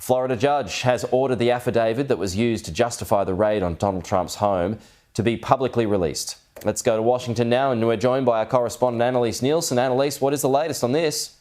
Florida judge has ordered the affidavit that was used to justify the raid on Donald Trump's home to be publicly released. Let's go to Washington now, and we're joined by our correspondent Annelise Nielsen. Annelise, what is the latest on this?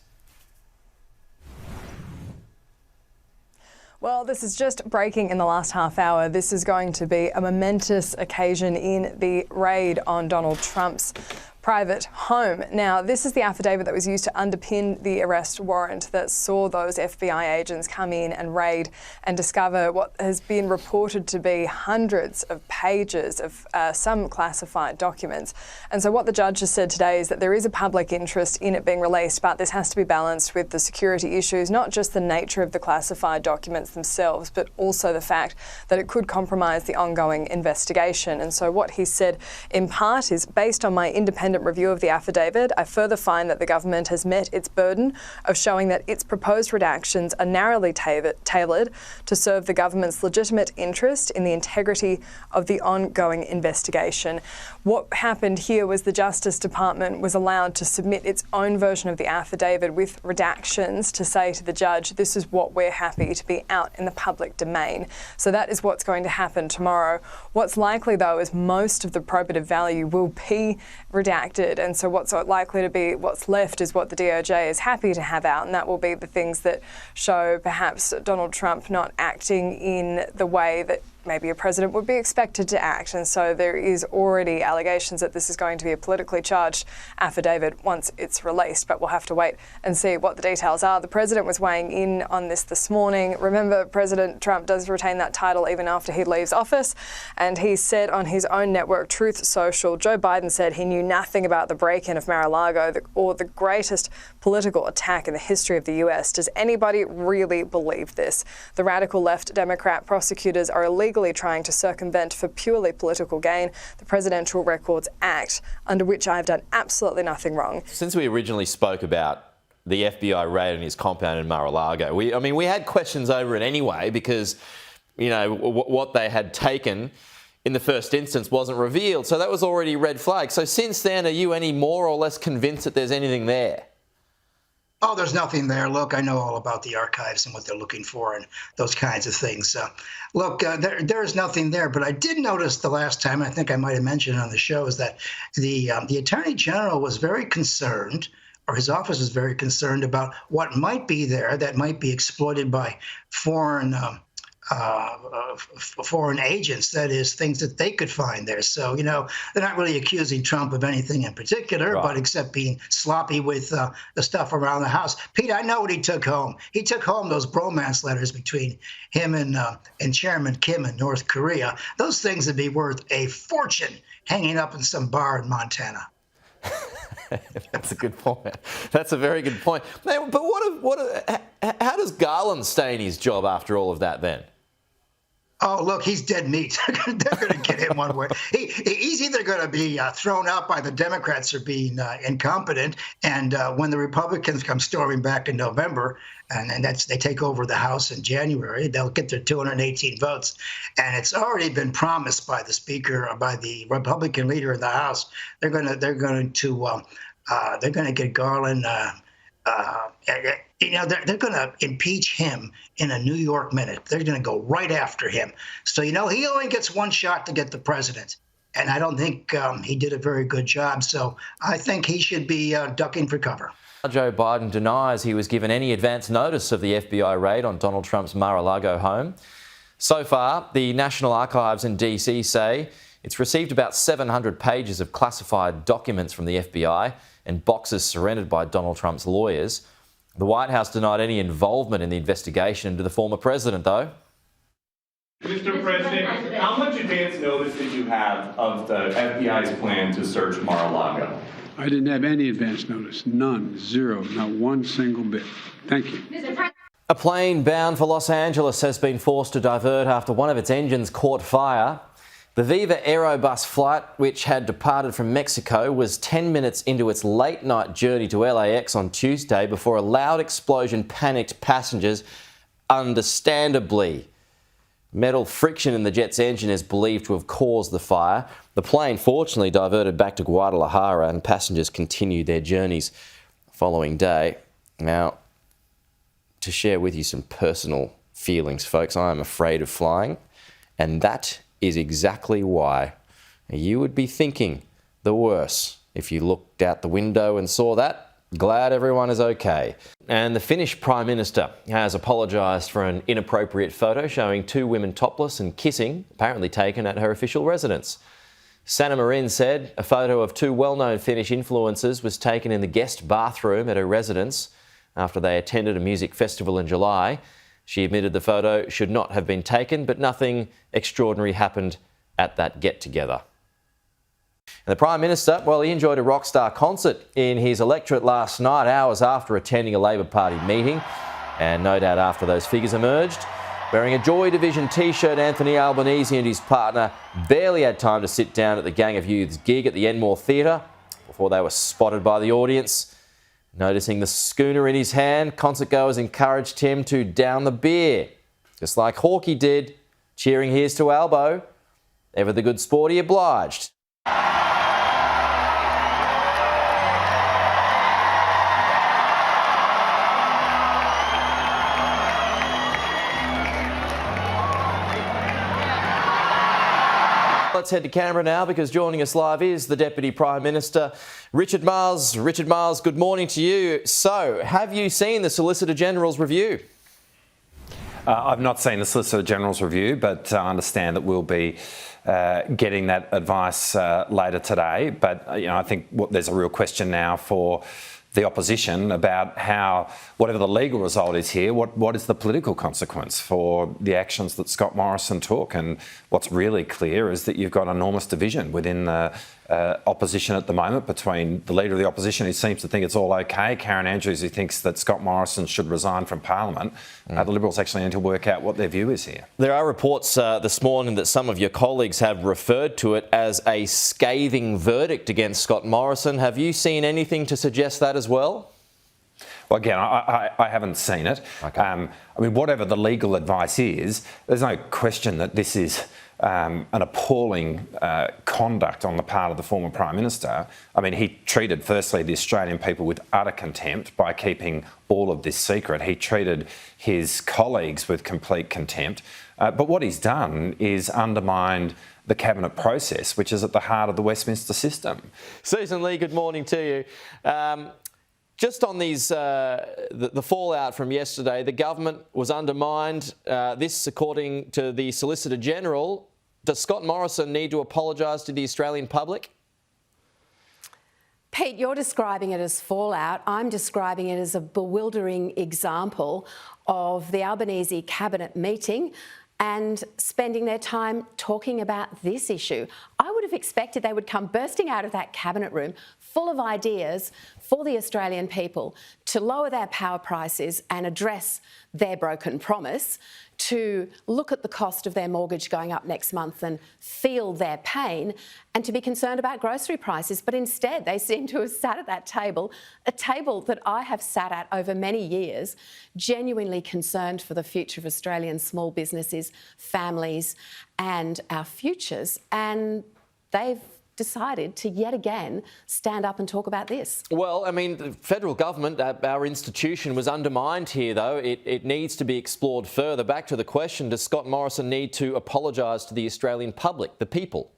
Well, this is just breaking in the last half hour. This is going to be a momentous occasion in the raid on Donald Trump's private home. Now, this is the affidavit that was used to underpin the arrest warrant that saw those FBI agents come in and raid and discover what has been reported to be hundreds of pages of some classified documents. And so what the judge has said today is that there is a public interest in it being released, but this has to be balanced with the security issues, not just the nature of the classified documents themselves, but also the fact that it could compromise the ongoing investigation. And so what he said in part is, based on my independent review of the affidavit, I further find that the government has met its burden of showing that its proposed redactions are narrowly tailored to serve the government's legitimate interest in the integrity of the ongoing investigation. What happened here was the Justice Department was allowed to submit its own version of the affidavit with redactions to say to the judge, this is what we're happy to be out in the public domain. So that is what's going to happen tomorrow. What's likely, though, is most of the probative value will be redacted. And so what's likely to be what's left is what the DOJ is happy to have out, and that will be the things that show perhaps Donald Trump not acting in the way that maybe a president would be expected to act. And so there is already allegations that this is going to be a politically charged affidavit once it's released, but we'll have to wait and see what the details are. The president was weighing in on this morning. Remember, President Trump does retain that title even after he leaves office. And he said on his own network, Truth Social, Joe Biden said he knew nothing about the break-in of Mar-a-Lago or the greatest political attack in the history of the US. Does anybody really believe this? The radical left Democrat prosecutors are illegally trying to circumvent for purely political gain the Presidential Records Act, under which I have done absolutely nothing wrong. Since we originally spoke about the FBI raid on his compound in Mar-a-Lago, we had questions over it anyway because, you know, what they had taken in the first instance wasn't revealed. So that was already a red flag. So since then, are you any more or less convinced that there's anything there? Oh, there's nothing there. Look, I know all about the archives and what they're looking for and those kinds of things. Look, there is nothing there. But I did notice the last time, I think I might have mentioned it on the show, is that the Attorney General was very concerned, or his office was very concerned about what might be there that might be exploited by foreign agents, that is, things that they could find there. So, you know, they're not really accusing Trump of anything in particular, right, but except being sloppy with the stuff around the house. Pete, I know what he took home. He took home those bromance letters between him and Chairman Kim in North Korea. Those things would be worth a fortune hanging up in some bar in Montana. That's a good point. That's a very good point. But how does Garland stay in his job after all of that then? Oh, look, he's dead meat. They're going to get him one way. He's either going to be thrown out by the Democrats for being incompetent, and when the Republicans come storming back in November, and they take over the House in January, they'll get their 218 votes. And it's already been promised by the Speaker, or by the Republican leader in the House, they're going to get Garland. They're going to impeach him in a New York minute. They're going to go right after him. So, you know, he only gets one shot to get the president. And I don't think he did a very good job. So I think he should be ducking for cover. Joe Biden denies he was given any advance notice of the FBI raid on Donald Trump's Mar-a-Lago home. So far, the National Archives in DC say it's received about 700 pages of classified documents from the FBI and boxes surrendered by Donald Trump's lawyers. The White House denied any involvement in the investigation into the former president, though. Mr. President, how much advance notice did you have of the FBI's plan to search Mar-a-Lago? I didn't have any advance notice. None. Zero. Not one single bit. Thank you. A plane bound for Los Angeles has been forced to divert after one of its engines caught fire. The Viva Aerobus flight, which had departed from Mexico, was 10 minutes into its late-night journey to LAX on Tuesday before a loud explosion panicked passengers, understandably. Metal friction in the jet's engine is believed to have caused the fire. The plane fortunately diverted back to Guadalajara and passengers continued their journeys the following day. Now, to share with you some personal feelings, folks. I am afraid of flying, and that is exactly why. You would be thinking the worse if you looked out the window and saw that. Glad everyone is okay. And the Finnish Prime Minister has apologised for an inappropriate photo showing two women topless and kissing, apparently taken at her official residence. Sanna Marin said a photo of two well-known Finnish influencers was taken in the guest bathroom at her residence after they attended a music festival in July. She admitted the photo should not have been taken, but nothing extraordinary happened at that get-together. And the Prime Minister, well, he enjoyed a rock star concert in his electorate last night, hours after attending a Labor Party meeting, and no doubt after those figures emerged. Wearing a Joy Division T-shirt, Anthony Albanese and his partner barely had time to sit down at the Gang of Youths gig at the Enmore Theatre before they were spotted by the audience. Noticing the schooner in his hand, concertgoers encouraged him to down the beer, just like Hawkey did, cheering "Here's to Albo." Ever the good sport, he obliged. Let's head to Canberra now, because joining us live is the Deputy Prime Minister, Richard Marles. Richard Marles, good morning to you. So, have you seen the Solicitor General's review? I've not seen the Solicitor General's review, but I understand that we'll be getting that advice later today. But I think there's a real question now for the opposition about how, whatever the legal result is here, what is the political consequence for the actions that Scott Morrison took? And what's really clear is that you've got enormous division within the opposition at the moment between the Leader of the Opposition, who seems to think it's all okay, Karen Andrews, who thinks that Scott Morrison should resign from Parliament. The Liberals actually need to work out what their view is here. There are reports this morning that some of your colleagues have referred to it as a scathing verdict against Scott Morrison. Have you seen anything to suggest that as well? Well, again, I haven't seen it. Okay. I mean, whatever the legal advice is, there's no question that this is an appalling conduct on the part of the former Prime Minister. I mean, he treated, firstly, the Australian people with utter contempt by keeping all of this secret. He treated his colleagues with complete contempt. But what he's done is undermined the cabinet process, which is at the heart of the Westminster system. Susan Lee, good morning to you. Just on these, the fallout from yesterday, the government was undermined. This, according to the Solicitor General. Does Scott Morrison need to apologise to the Australian public? Pete, you're describing it as fallout. I'm describing it as a bewildering example of the Albanese cabinet meeting and spending their time talking about this issue. I would have expected they would come bursting out of that cabinet room full of ideas for the Australian people to lower their power prices and address their broken promise, to look at the cost of their mortgage going up next month and feel their pain, and to be concerned about grocery prices. But instead, they seem to have sat at that table, a table that I have sat at over many years, genuinely concerned for the future of Australian small businesses, families, and our futures. And they've decided to yet again stand up and talk about this. Well, I mean, the federal government, our institution, was undermined here, though. It needs to be explored further. Back to the question, does Scott Morrison need to apologise to the Australian public, the people?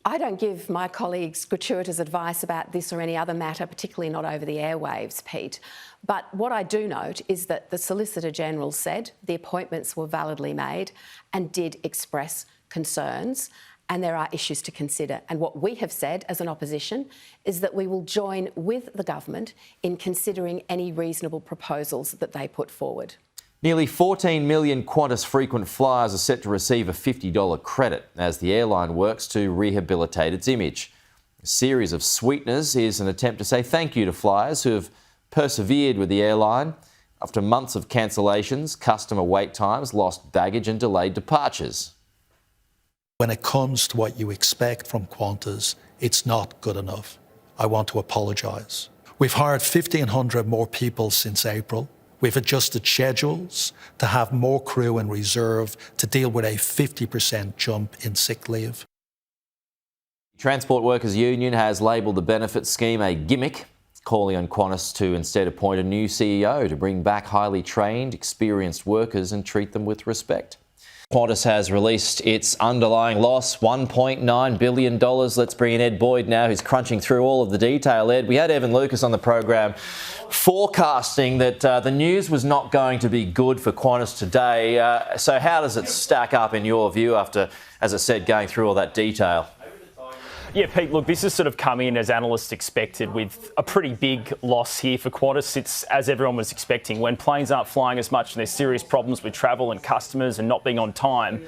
I don't give my colleagues gratuitous advice about this or any other matter, particularly not over the airwaves, Pete. But what I do note is that the Solicitor General said the appointments were validly made and did express concerns, and there are issues to consider. And what we have said as an opposition is that we will join with the government in considering any reasonable proposals that they put forward. Nearly 14 million Qantas frequent flyers are set to receive a $50 credit as the airline works to rehabilitate its image. A series of sweeteners is an attempt to say thank you to flyers who have persevered with the airline after months of cancellations, customer wait times, lost baggage and delayed departures. When it comes to what you expect from Qantas, it's not good enough. I want to apologise. We've hired 1,500 more people since April. We've adjusted schedules to have more crew in reserve to deal with a 50% jump in sick leave. Transport Workers Union has labelled the benefit scheme a gimmick calling on Qantas to instead appoint a new CEO to bring back highly trained, experienced workers and treat them with respect. Qantas has released its underlying loss, $1.9 billion. Let's bring in Ed Boyd now, who's crunching through all of the detail. Ed, we had Evan Lucas on the program forecasting that the news was not going to be good for Qantas today. So how does it stack up in your view after, as I said, going through all that detail? Yeah, Pete, look, this has sort of come in as analysts expected with a pretty big loss here for Qantas. It's as everyone was expecting. When planes aren't flying as much and there's serious problems with travel and customers and not being on time,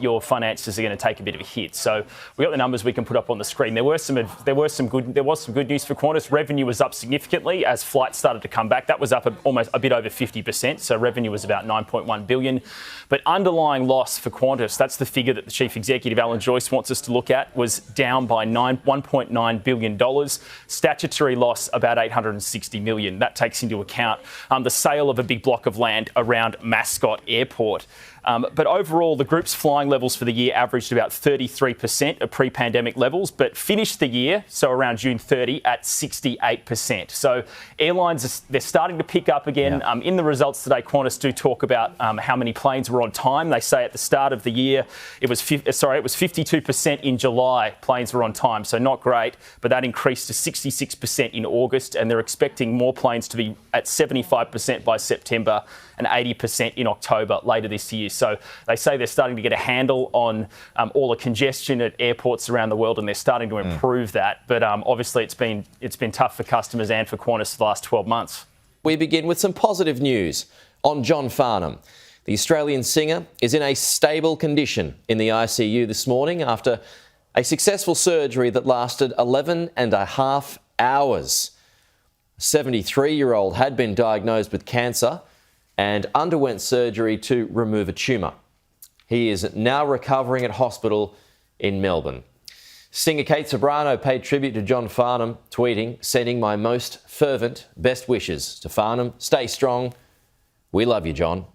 your finances are going to take a bit of a hit. So we got the numbers we can put up on the screen. There was some good news for Qantas. Revenue was up significantly as flights started to come back. That was up almost a bit over 50%. So revenue was about $9.1 billion. But underlying loss for Qantas, that's the figure that the chief executive Alan Joyce wants us to look at, was down by $1.9 billion. Statutory loss about $860 million. That takes into account the sale of a big block of land around Mascot Airport. But overall, the group's flying levels for the year averaged about 33% of pre-pandemic levels, but finished the year, so around June 30, at 68%. So airlines, they're starting to pick up again. Yeah. In the results today, Qantas do talk about how many planes were on time. They say at the start of the year, it was 52% in July, planes were on time, so not great, but that increased to 66% in August, and they're expecting more planes to be at 75% by September and 80% in October later this year. So they say they're starting to get a handle on all the congestion at airports around the world, and they're starting to improve that. But obviously it's been tough for customers and for Qantas for the last 12 months. We begin with some positive news on John Farnham. The Australian singer is in a stable condition in the ICU this morning after a successful surgery that lasted 11 and a half hours. A 73-year-old had been diagnosed with cancer and underwent surgery to remove a tumour. He is now recovering at hospital in Melbourne. Singer Kate Sobrano paid tribute to John Farnham, tweeting, "Sending my most fervent best wishes to Farnham. Stay strong. We love you, John."